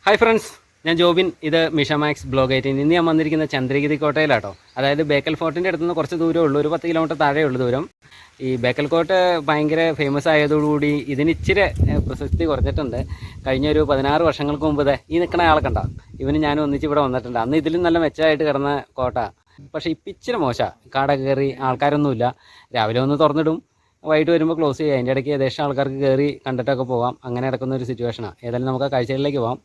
Hi friends, ഞാൻ ജോബിൻ. ഇത് Misha max blog 18. ഇന്ന് ഞാൻ വന്നിരിക്കുന്ന ചന്ദ്രഗിരി കോട്ടയിലാട്ടോ. അതായത് ബേക്കൽ ഫോർട്ടിൻ്റെ അടുത്തുനിന്ന് കുറച്ച് ദൂരമേ ഉള്ളൂ, ഒരു 10 കിലോമീറ്റർ താഴെയുള്ള ദൂരം. ഈ ബേക്കൽ കോട്ട് ഭയങ്കര ഫേമസ് ആയതോടുകൂടി ഇതിന് ഇച്ചിരി പ്രശസ്തി കുറഞ്ഞിട്ടുണ്ട്. കഴിഞ്ഞ ഒരു 16 വർഷങ്ങൾക്ക് മുമ്പ് ഈ നിൽക്കുന്ന ആളെ കണ്ട ഇവന് ഞാനും ഒന്നിച്ച് ഇവിടെ വന്നിട്ടുണ്ട്. അന്ന് ഇതിലും നല്ല മെച്ചമായിട്ട് കിടന്ന കോട്ട. പക്ഷേ ഇപ്പം ഇച്ചിരി മോശം, കാട കയറി ആൾക്കാരൊന്നുമില്ല. രാവിലെ ഒന്ന് തുറന്നിടും, വൈകിട്ട് വരുമ്പോൾ ക്ലോസ് ചെയ്യുക. അതിൻ്റെ ഇടയ്ക്ക് ഏകദേശം ആൾക്കാർക്ക് കയറി കണ്ടിട്ടൊക്കെ പോകാം. അങ്ങനെ നടക്കുന്ന ഒരു സിറ്റുവേഷനാണ്. ഏതായാലും നമുക്ക് ആ കാഴ്ചകളിലേക്ക് പോകാം.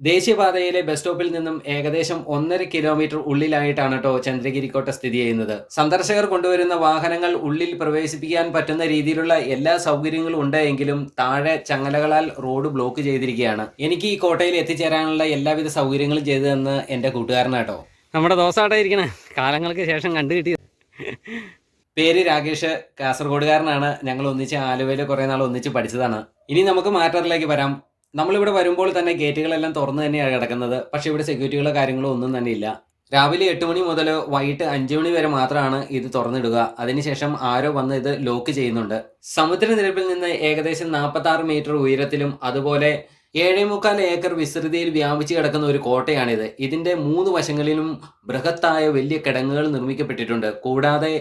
ദേശീയപാതയിലെ ബസ് സ്റ്റോപ്പിൽ നിന്നും ഏകദേശം 1.5 കിലോമീറ്റർ ഉള്ളിലായിട്ടാണ് കേട്ടോ ചന്ദ്രഗിരി കോട്ട സ്ഥിതി ചെയ്യുന്നത്. സന്ദർശകർ കൊണ്ടുവരുന്ന വാഹനങ്ങൾ ഉള്ളിൽ പ്രവേശിപ്പിക്കാൻ പറ്റുന്ന രീതിയിലുള്ള എല്ലാ സൗകര്യങ്ങളും ഉണ്ട് എങ്കിലും താഴെ ചങ്ങലകളാൽ റോഡ് ബ്ലോക്ക് ചെയ്തിരിക്കുകയാണ്. എനിക്ക് ഈ കോട്ടയിൽ എത്തിച്ചേരാനുള്ള എല്ലാവിധ സൗകര്യങ്ങളും ചെയ്തു തന്ന് എൻ്റെ കൂട്ടുകാരനാട്ടോ. നമ്മുടെ ദോസാട്ടായിരിക്കണേ, കാലങ്ങൾക്ക് ശേഷം കണ്ടു കിട്ടിയത്. പേര് രാകേഷ്, കാസർഗോഡുകാരനാണ്. ഞങ്ങൾ ഒന്നിച്ച് ആലുവയിൽ കുറേ നാൾ ഒന്നിച്ച് പഠിച്ചതാണ്. ഇനി നമുക്ക് മാറ്ററിലേക്ക് വരാം. നമ്മളിവിടെ വരുമ്പോൾ തന്നെ ഗേറ്റുകളെല്ലാം തുറന്ന് തന്നെയാണ് കിടക്കുന്നത്. പക്ഷേ ഇവിടെ സെക്യൂരിറ്റികളോ കാര്യങ്ങളോ ഒന്നും തന്നെ ഇല്ല. രാവിലെ 8 മണി മുതൽ വൈകിട്ട് 5 മണി വരെ മാത്രമാണ് ഇത് തുറന്നിടുക. അതിനുശേഷം ആരോ വന്ന് ഇത് ലോക്ക് ചെയ്യുന്നുണ്ട്. സമുദ്രനിരപ്പിൽ നിന്ന് ഏകദേശം 46 മീറ്റർ ഉയരത്തിലും അതുപോലെ 7.25 ഏക്കർ വിസ്തൃതിയിൽ വ്യാപിച്ചു കിടക്കുന്ന ഒരു കോട്ടയാണിത്. ഇതിൻ്റെ 3 വശങ്ങളിലും ബൃഹത്തായ വലിയ കിടങ്ങുകൾ നിർമ്മിക്കപ്പെട്ടിട്ടുണ്ട്. കൂടാതെ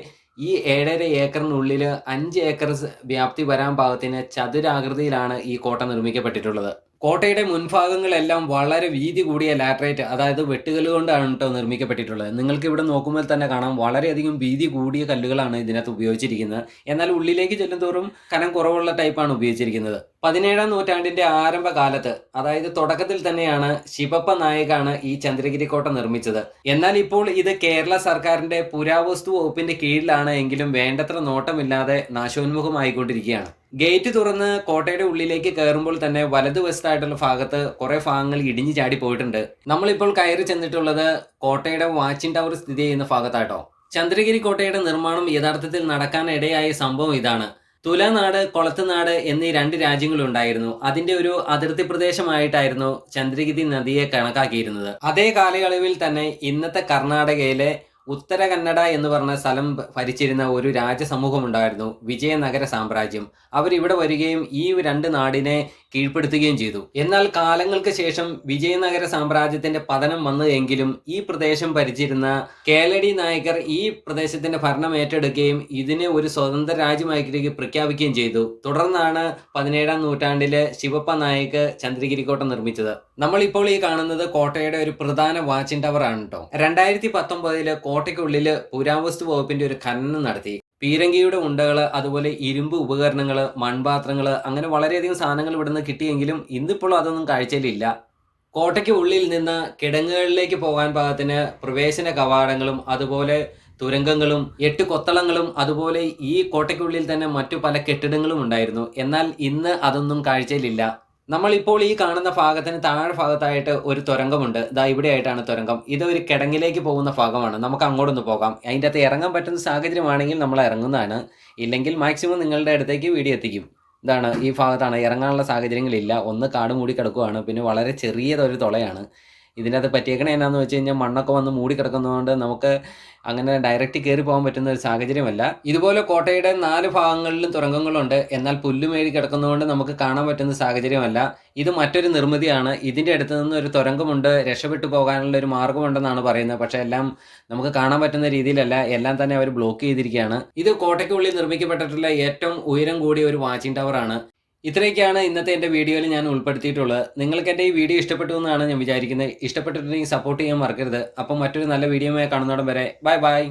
ഈ 7.5 ഏക്കറിനുള്ളിൽ 5 ഏക്കർ വ്യാപ്തി വരാൻ പാകത്തിന് ചതുരാകൃതിയിലാണ് ഈ കോട്ട നിർമ്മിക്കപ്പെട്ടിട്ടുള്ളത്. കോട്ടയുടെ മുൻഭാഗങ്ങളെല്ലാം വളരെ വീതി കൂടിയ ലാറ്ററൈറ്റ്, അതായത് വെട്ടുകല്ല് കൊണ്ടാണ് കേട്ടോ നിർമ്മിക്കപ്പെട്ടിട്ടുള്ളത്. നിങ്ങൾക്ക് ഇവിടെ നോക്കുമ്പോൾ തന്നെ കാണാം, വളരെയധികം വീതി കൂടിയ കല്ലുകളാണ് ഇതിനകത്ത് ഉപയോഗിച്ചിരിക്കുന്നത്. എന്നാൽ ഉള്ളിലേക്ക് ചെല്ലുന്തോറും കനം കുറവുള്ള ടൈപ്പാണ് ഉപയോഗിച്ചിരിക്കുന്നത്. 17-ാം നൂറ്റാണ്ടിൻ്റെ ആരംഭകാലത്ത്, അതായത് തുടക്കത്തിൽ തന്നെയാണ് ശിവപ്പ നായകാണ് ഈ ചന്ദ്രഗിരി കോട്ട നിർമ്മിച്ചത്. എന്നാൽ ഇപ്പോൾ ഇത് കേരള സർക്കാരിൻ്റെ പുരാവസ്തു വകുപ്പിൻ്റെ കീഴിലാണ് എങ്കിലും വേണ്ടത്ര നോട്ടമില്ലാതെ നാശോന്മുഖമായിക്കൊണ്ടിരിക്കുകയാണ്. ഗേറ്റ് തുറന്ന് കോട്ടയുടെ ഉള്ളിലേക്ക് കയറുമ്പോൾ തന്നെ വലതുവശത്തായിട്ടുള്ള ഭാഗത്ത് കുറെ ഭാഗങ്ങൾ ഇടിഞ്ഞു ചാടി പോയിട്ടുണ്ട്. നമ്മളിപ്പോൾ കയറി ചെന്നിട്ടുള്ളത് കോട്ടയുടെ വാച്ചിങ് ടവർ സ്ഥിതി ചെയ്യുന്ന ഭാഗത്താട്ടോ. ചന്ദ്രഗിരി കോട്ടയുടെ നിർമ്മാണം യഥാർത്ഥത്തിൽ നടക്കാനിടയായ സംഭവം ഇതാണ്. തുലനാട്, കൊളത്തുനാട് എന്നീ 2 രാജ്യങ്ങളുണ്ടായിരുന്നു. അതിന്റെ ഒരു അതിർത്തി പ്രദേശമായിട്ടായിരുന്നു ചന്ദ്രഗിരി നദിയെ കണക്കാക്കിയിരുന്നത്. അതേ കാലയളവിൽ തന്നെ ഇന്നത്തെ കർണാടകയിലെ ഉത്തര കന്നഡ എന്ന് പറഞ്ഞ സ്ഥലം ഭരിച്ചിരുന്ന ഒരു രാജസമൂഹം ഉണ്ടായിരുന്നു, വിജയനഗര സാമ്രാജ്യം. അവരിവിടെ വരികയും ഈ 2 നാടിനെ കീഴ്പ്പെടുത്തുകയും ചെയ്തു. എന്നാൽ കാലങ്ങൾക്ക് ശേഷം വിജയനഗര സാമ്രാജ്യത്തിന്റെ പതനം വന്നു എങ്കിലും ഈ പ്രദേശം ഭരിച്ചിരുന്ന കേളടി നായകർ ഈ പ്രദേശത്തിന്റെ ഭരണം ഏറ്റെടുക്കുകയും ഇതിനെ ഒരു സ്വതന്ത്ര രാജ്യമായി പ്രഖ്യാപിക്കുകയും ചെയ്തു. തുടർന്നാണ് 17-ാം നൂറ്റാണ്ടില് ശിവപ്പ നായക് ചന്ദ്രഗിരി കോട്ട നിർമ്മിച്ചത്. നമ്മളിപ്പോൾ ഈ കാണുന്നത് കോട്ടയുടെ ഒരു പ്രധാന വാച്ചിങ് ടവർ ആണ് കേട്ടോ. 2019 കോട്ടയ്ക്കുള്ളില് പുരാവസ്തു വകുപ്പിന്റെ ഒരു ഖനനം നടത്തി. പീരങ്കിയുടെ ഉണ്ടകള്, അതുപോലെ ഇരുമ്പ് ഉപകരണങ്ങള്, മൺപാത്രങ്ങള്, അങ്ങനെ വളരെയധികം സാധനങ്ങൾ ഇവിടുന്ന് കിട്ടിയെങ്കിലും ഇന്നിപ്പോൾ അതൊന്നും കാഴ്ചയിലില്ല. കോട്ടയ്ക്ക് ഉള്ളിൽ നിന്ന് കിടങ്ങുകളിലേക്ക് പോകാൻ പാകത്തിന് പ്രവേശന കവാടങ്ങളും അതുപോലെ തുരങ്കങ്ങളും 8 കൊത്തളങ്ങളും അതുപോലെ ഈ കോട്ടയ്ക്കുള്ളിൽ തന്നെ മറ്റു പല കെട്ടിടങ്ങളും ഉണ്ടായിരുന്നു. എന്നാൽ ഇന്ന് അതൊന്നും കാഴ്ചയിലില്ല. നമ്മളിപ്പോൾ ഈ കാണുന്ന ഭാഗത്തിന് താഴെ ഭാഗത്തായിട്ട് ഒരു തുരങ്കമുണ്ട്. ദാ ഇവിടെയായിട്ടാണ് തുരങ്കം. ഇത് ഒരു കിടങ്ങിലേക്ക് പോകുന്ന ഭാഗമാണ്. നമുക്ക് അങ്ങോട്ടൊന്ന് പോകാം. അതിൻ്റെ അകത്ത് ഇറങ്ങാൻ പറ്റുന്ന സാഹചര്യമാണെങ്കിൽ നമ്മൾ ഇറങ്ങുന്നതാണ്. ഇല്ലെങ്കിൽ മാക്സിമം നിങ്ങളുടെ അടുത്തേക്ക് വീഡിയോ എത്തിക്കും. ഇതാണ് ഈ ഭാഗത്താണ്. ഇറങ്ങാനുള്ള സാഹചര്യങ്ങളില്ല. ഒന്ന് കാട് മൂടി കിടക്കുകയാണ്. പിന്നെ വളരെ ചെറിയതൊരു തുളയാണ്. ഇതിൻ്റെ അകത്ത് പറ്റിയേക്കണേ എന്നാന്ന് വെച്ച് കഴിഞ്ഞാൽ മണ്ണൊക്കെ വന്ന് മൂടി കിടക്കുന്നതുകൊണ്ട് നമുക്ക് അങ്ങനെ ഡയറക്റ്റ് കയറി പോകാൻ പറ്റുന്ന ഒരു സാഹചര്യമല്ല. ഇതുപോലെ കോട്ടയുടെ 4 ഭാഗങ്ങളിലും തുരങ്കങ്ങളുണ്ട്. എന്നാൽ പുല്ലുമേടി കിടക്കുന്നതുകൊണ്ട് നമുക്ക് കാണാൻ പറ്റുന്ന സാഹചര്യമല്ല. ഇത് മറ്റൊരു നിർമ്മിതിയാണ്. ഇതിൻ്റെ അടുത്ത് നിന്ന് ഒരു തുരങ്കമുണ്ട്, രക്ഷപ്പെട്ടു പോകാനുള്ള ഒരു മാർഗമുണ്ടെന്നാണ് പറയുന്നത്. പക്ഷേ എല്ലാം നമുക്ക് കാണാൻ പറ്റുന്ന രീതിയിലല്ല, എല്ലാം തന്നെ അവർ ബ്ലോക്ക് ചെയ്തിരിക്കുകയാണ്. ഇത് കോട്ടയ്ക്കുള്ളിൽ നിർമ്മിക്കപ്പെട്ടിട്ടുള്ള ഏറ്റവും ഉയരം കൂടിയ ഒരു വാച്ചിങ് ടവറാണ്. ഇത്രയൊക്കെയാണ് ഇന്നത്തെ എൻ്റെ വീഡിയോയിൽ ഞാൻ ഉൾപ്പെടുത്തിയിട്ടുള്ളത്. നിങ്ങൾക്ക് എൻ്റെ ഈ വീഡിയോ ഇഷ്ടപ്പെട്ടു എന്നാണ് ഞാൻ വിചാരിക്കുന്നത്. ഇഷ്ടപ്പെട്ടിട്ടുണ്ടെങ്കിൽ സപ്പോർട്ട് ചെയ്യാൻ മറക്കരുത്. അപ്പം മറ്റൊരു നല്ല വീഡിയോയുമായി കാണുന്നോടം വരെ ബൈ ബൈ.